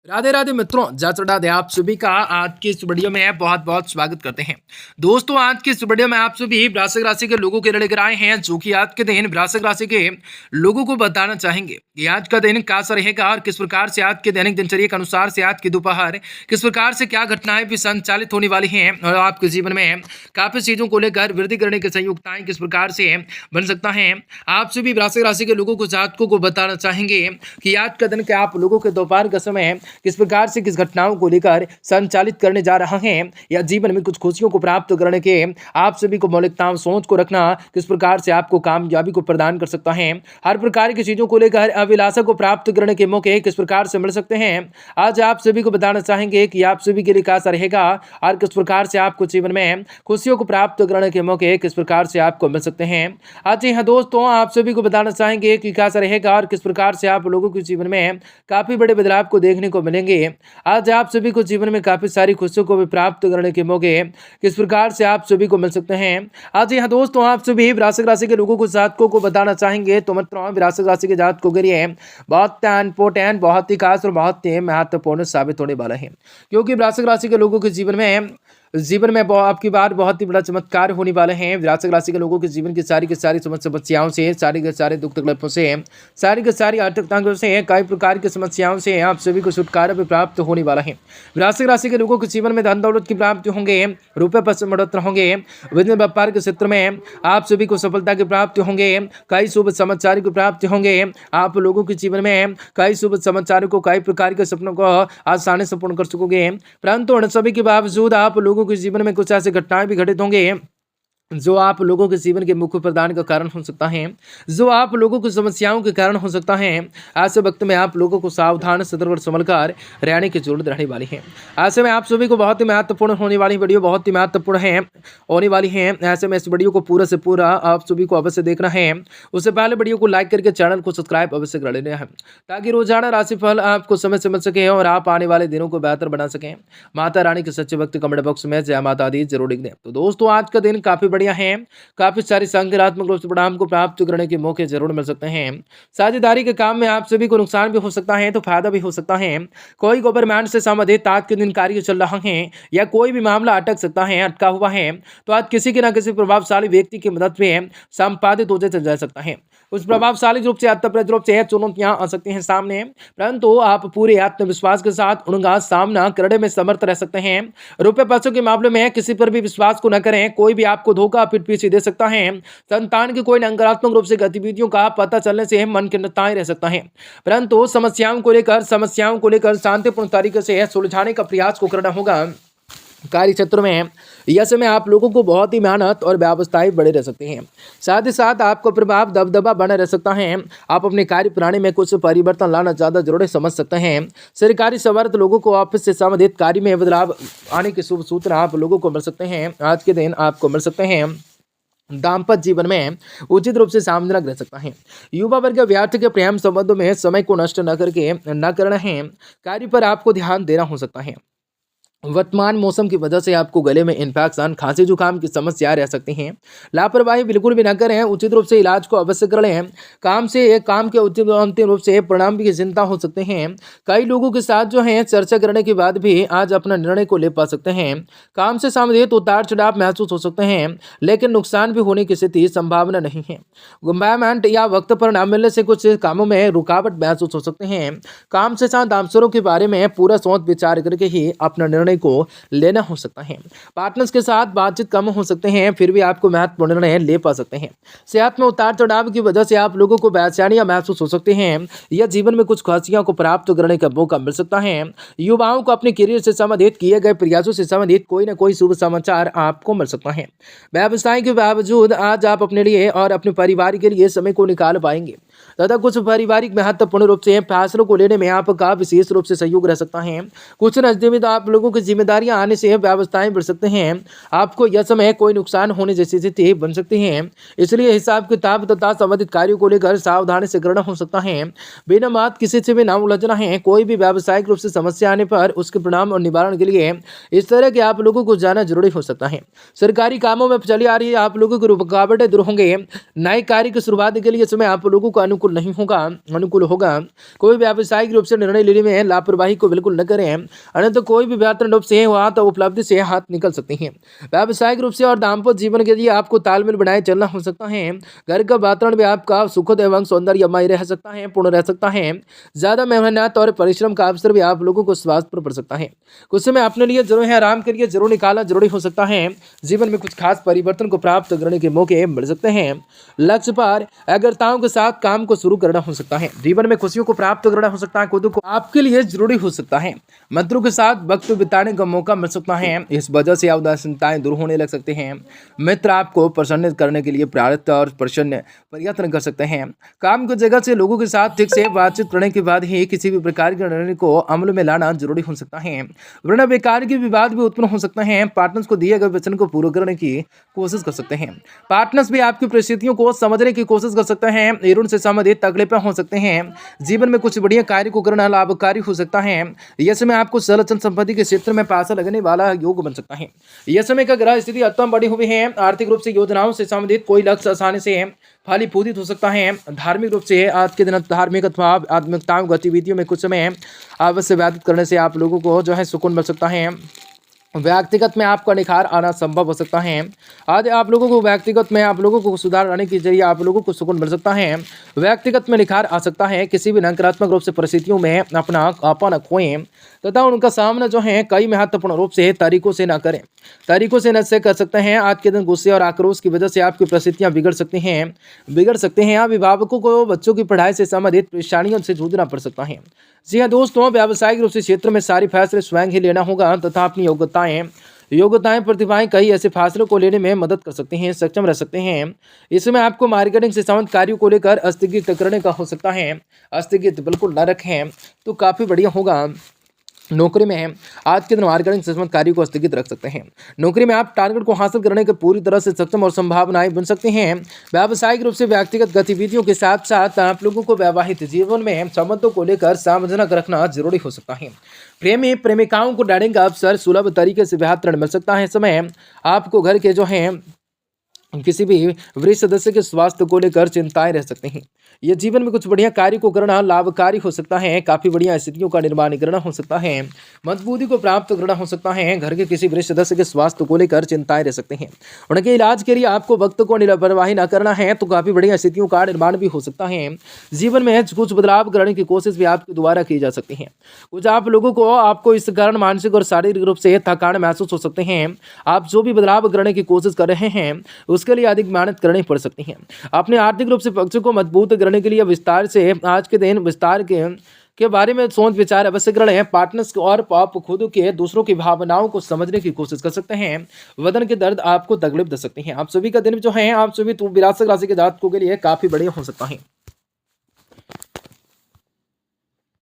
राधे राधे मित्रों, जय श्री राधे। आप सभी का आज की इस वीडियो में बहुत बहुत स्वागत करते हैं। दोस्तों, आज की इस वीडियो में आप सभी वृश्चिक राशि के लोगों के लेकर आए हैं, जो कि आज के दिन वृश्चिक राशि के लोगों को बताना चाहेंगे कि आज का दिन कैसा रहेगा और किस प्रकार से आज के दैनिक दिनचर्या के अनुसार से आज की दोपहर किस प्रकार से क्या घटनाएं भी संचालित होने वाली हैं और आपके जीवन में काफी चीजों को लेकर वृद्धि करने की संयुक्ताएं किस प्रकार से बन सकता है। आप सभी वृश्चिक राशि के लोगों को जातकों को बताना चाहेंगे कि आज का दिन क्या आप लोगों के दोपहर का समय किस प्रकार से किस घटनाओं को लेकर संचालित करने जा रहा है या जीवन में कुछ खुशियों को प्राप्त करने के आप सभी को मौलिकताओं सोच को रखना किस प्रकार से आपको कामयाबी को प्रदान कर सकता है। हर प्रकार की चीजों को लेकर अभिलाषा को प्राप्त करने के मौके किस प्रकार से मिल सकते हैं, आज आप सभी को बताना चाहेंगे कि आप सभी के लिए कैसा रहेगा और किस प्रकार से आपको जीवन में खुशियों को प्राप्त करने के मौके किस प्रकार से आपको मिल सकते हैं। आज जी हाँ दोस्तों, आप सभी को बताना चाहेंगे कि कैसा रहेगा और किस प्रकार से आप लोगों के जीवन में काफी बड़े बदलाव को देखने को मिलेंगे। आज आप सभी को जीवन में काफी सारी खुशियों को भी प्राप्त करने के मौके किस प्रकार से आप सभी को मिल सकते हैं। आज यहाँ दोस्तों, आप सभी वृश्चिक राशि के लोगों को जातकों को बताना चाहेंगे तो मित्रों, वृश्चिक राशि के जातकों के लिए बहुत इंपोर्टेंट, बहुत ही खास और बहुत ही महत्वपूर्ण साबित होने वाला है, क्योंकि वृश्चिक राशि के लोगों के जीवन में आपकी बार बहुत ही बड़ा चमत्कार होने वाले हैं। वृश्चिक राशि के लोगों के जीवन की सारी समस्याओं से, सारी के सारे दुख तकलीफों से, सारी के सारी आर्थिक तंगों से, कई प्रकार की समस्याओं से आप सभी को छुटकारा भी प्राप्त होने वाला है। वृश्चिक राशि के लोगों के जीवन में धन दौलत की प्राप्ति होंगे, रुपये पैसे बढ़ोतरी होंगे, विभिन्न व्यापार के क्षेत्र में आप सभी को सफलता की प्राप्ति होंगे, कई शुभ समाचार की प्राप्ति होंगे। आप लोगों के जीवन में कई शुभ समाचारों को, कई प्रकार के सपनों को आसानी से पूर्ण कर सकोगे। परंतु उन सभी के बावजूद आप लोगों के जीवन में कुछ ऐसी घटनाएं भी घटित होंगे जो आप लोगों के जीवन के मुख्य प्रदान का कारण हो सकता है, जो आप लोगों की समस्याओं के कारण हो सकता है। ऐसे वक्त में आप लोगों को सावधान, सतर्क और संभलकर रहने की जरूरत रहने वाली है। ऐसे में आप सभी को बहुत ही महत्वपूर्ण होने वाली वीडियो बहुत ही महत्वपूर्ण है होने वाली है। ऐसे में इस वीडियो को पूरा से पूरा आप सभी को अवश्य देखना है। उससे पहले वीडियो को लाइक करके चैनल को सब्सक्राइब अवश्य कर लेना है, ताकि रोजाना राशिफल आपको समय से मिल सके और आप आने वाले दिनों को बेहतर बना सकें। माता रानी के सच्चे भक्त कमेंट बॉक्स में जय माता दी जरूर लिख दें। तो दोस्तों, आज का दिन काफी बढ़िया है, काफी सारी सकारात्मक रूप से परिणाम को प्राप्त करने के मौके जरूर मिल सकते हैं। साझेदारी के काम में आप सभी को नुकसान भी हो सकता है तो फायदा भी हो सकता है। कोई गवर्नमेंट से संबंधित आज के दिन कार्य चल रहा है या कोई भी मामला अटक सकता है, अटका हुआ है, तो आज किसी के ना किसी प्रभावशाली व्यक्ति की मदद में संपादित हो जा सकता है। उस प्रभावशाली रूप से अर्थप्रद रूप से चुनौतियां आ सकती हैं सामने, परंतु आप पूरे आत्मविश्वास के साथ उनका सामना करने में समर्थ रह सकते हैं। रुपए पैसों के मामले में किसी पर भी विश्वास को न करें, कोई भी आपको धोखा पीठ पीछे दे सकता है। संतान की कोई नकारात्मक रूप से गतिविधियों का पता चलने से मन खिन्नताएं रह सकता है, परंतु समस्याओं को लेकर शांतिपूर्ण तरीके से सुलझाने का प्रयास को करना होगा। कार्य क्षेत्र में यह समय आप लोगों को बहुत ही मेहनत और व्यवस्थाएं बड़े रह सकते हैं। साथ ही साथ आपका प्रभाव दबदबा बना रह सकता है। आप अपने कार्य प्रणाली में कुछ परिवर्तन लाना ज्यादा जरूरी समझ सकते हैं। सरकारी सेवारत लोगों को ऑफिस से संबंधित कार्य में बदलाव आने की शुभ सूचना आप लोगों को मिल सकते हैं। आज के दिन आपको मिल सकते हैं। दाम्पत्य जीवन में उचित रूप से सामना रह सकता है। युवा वर्ग व्यर्थ के प्रेम संबंधों में समय को नष्ट न करना है। कार्य पर आपको ध्यान देना हो सकता है। वर्तमान मौसम की वजह से आपको गले में इन्फेक्शन, खांसी जुकाम की समस्या रह सकती हैं। लापरवाही बिल्कुल भी न करें, उचित रूप से इलाज को अवश्य कर लें। काम के उचित अंतिम रूप से परिणाम की चिंता हो सकते हैं। कई लोगों के साथ जो है चर्चा करने के बाद भी आज अपना निर्णय को ले पा सकते हैं। काम से संबंधित उतार चढ़ाव महसूस हो सकते हैं, लेकिन नुकसान भी होने की स्थिति संभावना नहीं है। गवर्नमेंट या वक्त पर न मिलने से कुछ कामों में रुकावट महसूस हो सकते हैं। काम से साथ अवसरों के बारे में पूरा सोच विचार करके ही अपना निर्णय को लेना हो सकता है। पार्टनर्स के साथ बातचीत कम हो सकते हैं, फिर भी आपको महत्वपूर्ण निर्णय ले पा सकते हैं। सेहत में उतार चढ़ाव की वजह से आप लोगों को बेचैनियां महसूस हो सकती हैं। यह जीवन में कुछ खुशियों को प्राप्त करने का मौका मिल सकता है। युवाओं को अपने करियर से संबंधित किए गए प्रयासों से संबंधित कोई ना कोई शुभ समाचार आपको मिल सकता है। व्यवसाय के बावजूद आज आप अपने लिए और अपने परिवार के लिए समय को निकाल पाएंगे तथा कुछ पारिवारिक महत्वपूर्ण रूप से फैसलों को लेने में आपका विशेष रूप से सहयोग रह सकता है। कुछ नजदीक आप लोगों की जिम्मेदारियां आने से व्यवस्थाएं बढ़ सकते हैं। आपको यह समय कोई नुकसान होने जैसी स्थिति बन सकती है, इसलिए हिसाब किताब तथा संबंधित कार्यों को लेकर सावधानी से करना हो सकता है। बिना बात किसी से भी ना उलझना है। कोई भी व्यावसायिक रूप से समस्या आने पर उसके परिणाम और निवारण के लिए इस तरह के आप लोगों को जाना जरूरी हो सकता है। सरकारी कामों में चली आ रही आप लोगों की रुकावटें दूर होंगे। नए कार्य की शुरुआत के लिए समय आप लोगों को अनुकूल बिल्कुल नहीं होगा, अनुकूल होगा। कोई व्यावसायिक रूप से निर्णय लेने में लापरवाही को बिल्कुल न करें, अन्यथा कोई भी बेहतर रूप से हुआ तो उपलब्धि से हाथ निकल सकते हैं। व्यावसायिक रूप से और दाम्पत्य जीवन के लिए आपको तालमेल बनाए चलना हो सकता है। घर का वातावरण भी आपका सुखद एवं सौंदर्यमय रह सकता है, पूर्ण रह सकता है। ज्यादा मेहनत और परिश्रम का अवसर भी आप लोगों को स्वास्थ्य पर पड़ सकता है। कुछ समय अपने लिए जरूर है, आराम के लिए जरूर निकालना जरूरी हो सकता है। जीवन में कुछ खास परिवर्तन को प्राप्त करने के मौके मिल सकते हैं। लक्ष्य पर एकाग्रताओं के साथ काम को शुरू करना हो सकता है। जीवन में खुशियों को प्राप्त करना हो सकता है, खुद को आपके लिए जरूरी हो सकता है। मित्रों के साथ वक्त बिताने का मौका मिल सकता है, इस वजह से उदासीनताएं दूर होने लग सकते हैं। मित्र आपको प्रसन्न करने के लिए प्रेरित और प्रसन्न प्रयत्न कर सकते हैं। काम की जगह से लोगों के साथ ठीक से बातचीत करने के बाद ही किसी भी प्रकार के निर्णय को अमल में लाना जरूरी हो सकता है, वरना बेकार के विवाद भी उत्पन्न हो सकते हैं। पार्टनर्स को दिए गए वचन को पूरा करने की कोशिश कर सकते हैं। पार्टनर्स भी आपकी परिस्थितियों को समझने की कोशिश कर सकते हैं, ऋण से संबंधित तकलीफें हो सकते हैं। जीवन में कुछ बढ़िया कार्य को करना लाभकारी हो सकता है। यह समय आपको सरल संपत्ति के क्षेत्र में पैसा लगने वाला योग बन सकता है। यह समय का ग्रह स्थिति अत्यंत बड़ी हुई है। आर्थिक रूप से योजनाओं से संबंधित कोई लक्ष्य आसानी से फलीभूत हो सकता है। धार्मिक रूप से आज के दिन धार्मिक अथवा आध्यात्मिकता गतिविधियों में कुछ समय अवश्य व्यतीत करने से आप लोगों को जो है सुकून मिल सकता है। व्यक्तिगत में आपका निखार आना संभव हो सकता है। आज आप लोगों को व्यक्तिगत में आप लोगों को सुधार आने के जरिए आप लोगों को सुकून मिल सकता है। व्यक्तिगत में निखार आ सकता है। किसी भी नकारात्मक रूप से परिस्थितियों में अपना आपा न खोएं तथा उनका सामना जो है कई महत्वपूर्ण रूप से तरीकों से न करें। तरीकों से नशे कर सकते हैं। आज के दिन गुस्से और आक्रोश की वजह से आपकी परिस्थितियां बिगड़ सकती हैं। अभिभावकों को बच्चों की पढ़ाई से संबंधित परेशानियों से जूझना पड़ सकता है। जी हाँ दोस्तों, व्यावसायिक रूप से क्षेत्र में सारी फैसले स्वयं ही लेना होगा तथा अपनी योग्यताएं प्रतिभाएं कई ऐसे फैसलों को लेने में मदद कर सकते हैं, सक्षम रह सकते हैं। इसमें आपको मार्केटिंग से संबंधित कार्यों को लेकर स्थगित करने का हो सकता है। स्थगित बिल्कुल न रखें तो काफ़ी बढ़िया होगा। नौकरी में आज के दिन मार्केटिंग से संबंधित कार्यों को स्थगित रख सकते हैं। नौकरी में आप टारगेट को हासिल करने के पूरी तरह से सक्षम और संभावनाएं बन सकते हैं। व्यावसायिक रूप से व्यक्तिगत गतिविधियों के साथ साथ आप लोगों को वैवाहिक जीवन में संबंधों को लेकर सावधान रखना जरूरी हो सकता है। प्रेमी प्रेमिकाओं को डायटिंग का अवसर सुलभ तरीके से बेहतर मिल सकता है। समय आपको घर के जो है किसी भी वरिष्ठ सदस्य के स्वास्थ्य को लेकर चिंताएं रह सकते हैं। यह जीवन में कुछ बढ़िया कार्य को करना लाभकारी हो सकता है। काफी बढ़िया स्थितियों का निर्माण करना हो सकता है। मजबूती को प्राप्त करना हो सकता है। घर के किसी वरिष्ठ सदस्य के स्वास्थ्य को लेकर चिंताएं रह सकते हैं। उनके इलाज के लिए आपको वक्त को लापरवाही न करना है तो काफी बढ़िया स्थितियों का निर्माण भी हो सकता है। जीवन में कुछ बदलाव करने की कोशिश भी आपके द्वारा की जा सकती है। कुछ आप लोगों को आपको इस कारण मानसिक और शारीरिक रूप से थकान महसूस हो सकते हैं। आप जो भी बदलाव करने की कोशिश कर रहे हैं उसके लिए अधिक मेहनत करनी पड़ सकती है। अपने आर्थिक रूप से पक्ष को मजबूत करने के लिए विस्तार से आज के दिन विस्तार के बारे में सोच विचार अवश्य करें। पार्टनर्स और आप खुद के दूसरों की भावनाओं को समझने की कोशिश कर सकते हैं। वतन के दर्द आपको तकलीफ दे सकते हैं। आप सभी का दिन जो है आप सभी विरासत राशि के जातकों के लिए काफी बढ़िया हो सकता है।